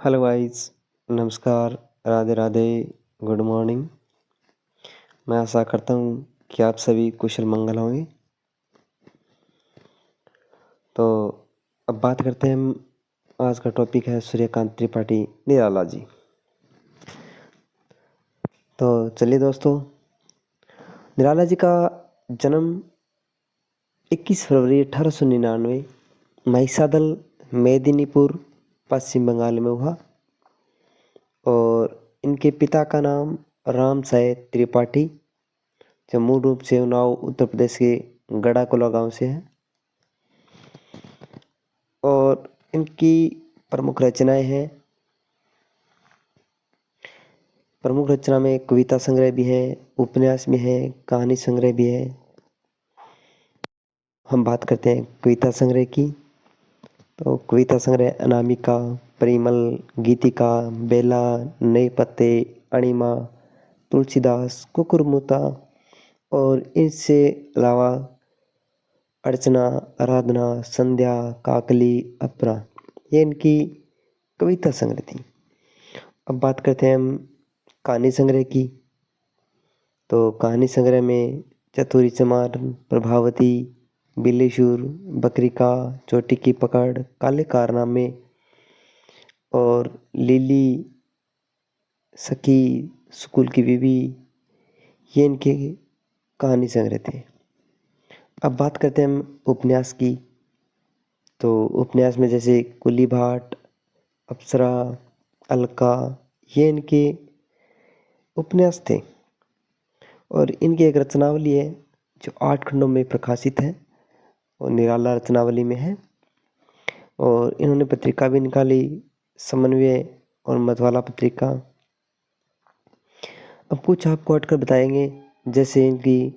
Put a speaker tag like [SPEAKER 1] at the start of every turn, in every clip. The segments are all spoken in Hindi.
[SPEAKER 1] हेलो गाइस, नमस्कार, राधे राधे, गुड मॉर्निंग। मैं आशा करता हूँ कि आप सभी कुशल मंगल होंगे। तो अब बात करते हैं हम। आज का टॉपिक है सूर्यकांत त्रिपाठी निराला जी। तो चलिए दोस्तों, निराला जी का जन्म 21 फरवरी 1899 महिसादल, मेदिनीपुर, पश्चिम बंगाल में हुआ। और इनके पिता का नाम रामसाय त्रिपाठी, जो मूल रूप से उन्नाव उत्तर प्रदेश के गढ़ाकोला गांव से है। और इनकी प्रमुख रचनाएं हैं। प्रमुख रचना में कविता संग्रह भी है, उपन्यास भी है, कहानी संग्रह भी है। हम बात करते हैं कविता संग्रह की। तो कविता संग्रह अनामिका, परिमल, गीतिका, बेला, नए पत्ते, अणिमा, तुलसीदास, कुकुरमुता और इससे अलावा अर्चना, आराधना, संध्या, काकली, अपरा, ये इनकी कविता संग्रह थी। अब बात करते हैं हम कहानी संग्रह की। तो कहानी संग्रह में चतुरी चमार, प्रभावती, बिल्लीशुर, बकरिका, चोटी की पकड़, काले कारनामे और लिली, सखी, स्कूल की बीवी, ये इनके कहानी संग्रह थे। अब बात करते हैं हम उपन्यास की। तो उपन्यास में जैसे कुली भाट, अप्सरा, अलका, ये इनके उपन्यास थे। और इनकी एक रचनावली है जो 8 खंडों में प्रकाशित है और निराला रचनावली में है। और इन्होंने पत्रिका भी निकाली, समन्वय और मधवाला पत्रिका। अब कुछ आपको हटकर बताएंगे। जैसे इनकी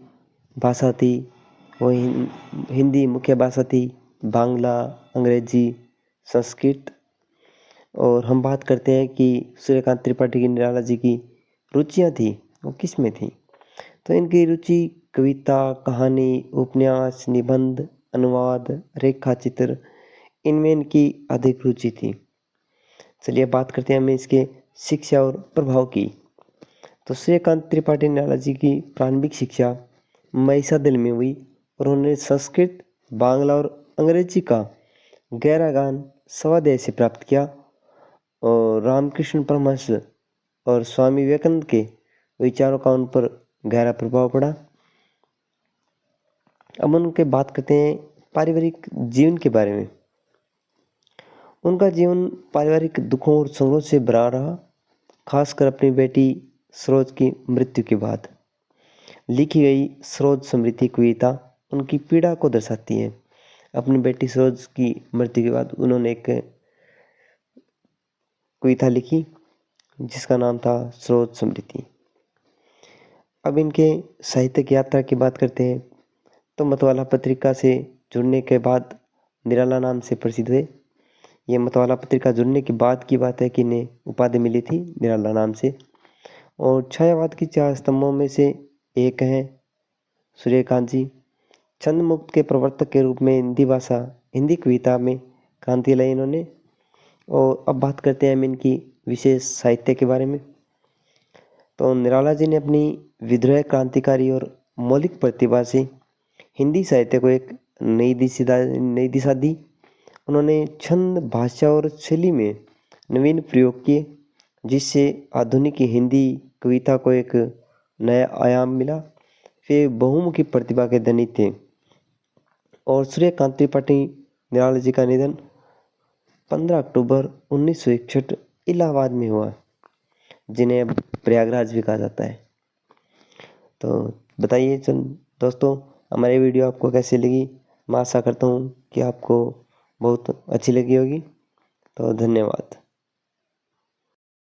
[SPEAKER 1] भाषा थी वो हिंदी मुख्य भाषा थी, बांग्ला, अंग्रेजी, संस्कृत। और हम बात करते हैं कि सूर्यकांत त्रिपाठी की निराला जी की रुचियाँ थी, वो किस में थी। तो इनकी रुचि कविता, कहानी, उपन्यास, निबंध, अनुवाद, रेखा चित्र, इनमें इनकी अधिक रुचि थी। चलिए बात करते हैं हम इसके शिक्षा और प्रभाव की। तो सूर्यकांत त्रिपाठी निराला जी की प्रारंभिक शिक्षा महिसादल में हुई और उन्होंने संस्कृत, बांग्ला और अंग्रेजी का गहरा ज्ञान स्वाध्याय से प्राप्त किया। और रामकृष्ण परमहंस और स्वामी विवेकानंद के विचारों का उन पर गहरा प्रभाव पड़ा। अब उनके बात करते हैं पारिवारिक जीवन के बारे में। उनका जीवन पारिवारिक दुखों और संघर्ष से भरा रहा, खासकर अपनी बेटी सरोज की मृत्यु के बाद। लिखी गई सरोज समृद्धि कविता उनकी पीड़ा को दर्शाती है। अपनी बेटी सरोज की मृत्यु के बाद उन्होंने एक कविता लिखी जिसका नाम था सरोज समृद्धि। अब इनके साहित्यिक यात्रा की बात करते हैं। तो मतवाला पत्रिका से जुड़ने के बाद निराला नाम से प्रसिद्ध हुए। ये मतवाला पत्रिका जुड़ने के बाद की बात है कि इन्हें उपाधि मिली थी निराला नाम से। और छायावाद की 4 स्तंभों में से एक हैं सूर्यकांत जी। छंद मुक्त के प्रवर्तक के रूप में हिंदी कविता में क्रांति लाई इन्होंने। और अब बात करते हैं हम इनकी विशेष साहित्य के बारे में। तो निराला जी ने अपनी विद्रोह, क्रांतिकारी और मौलिक प्रतिभा से हिंदी साहित्य को एक नई दिशा दी। उन्होंने छंद, भाषा और शैली में नवीन प्रयोग किए, जिससे आधुनिक हिंदी कविता को एक नया आयाम मिला। वे बहुमुखी प्रतिभा के धनी थे। और सूर्यकांत त्रिपाठी निराला जी का निधन 15 अक्टूबर 1961 इलाहाबाद में हुआ, जिन्हें अब प्रयागराज भी कहा जाता है। तो बताइए दोस्तों, हमारी वीडियो आपको कैसी लगी। मैं आशा करता हूँ कि आपको बहुत अच्छी लगी होगी। तो धन्यवाद।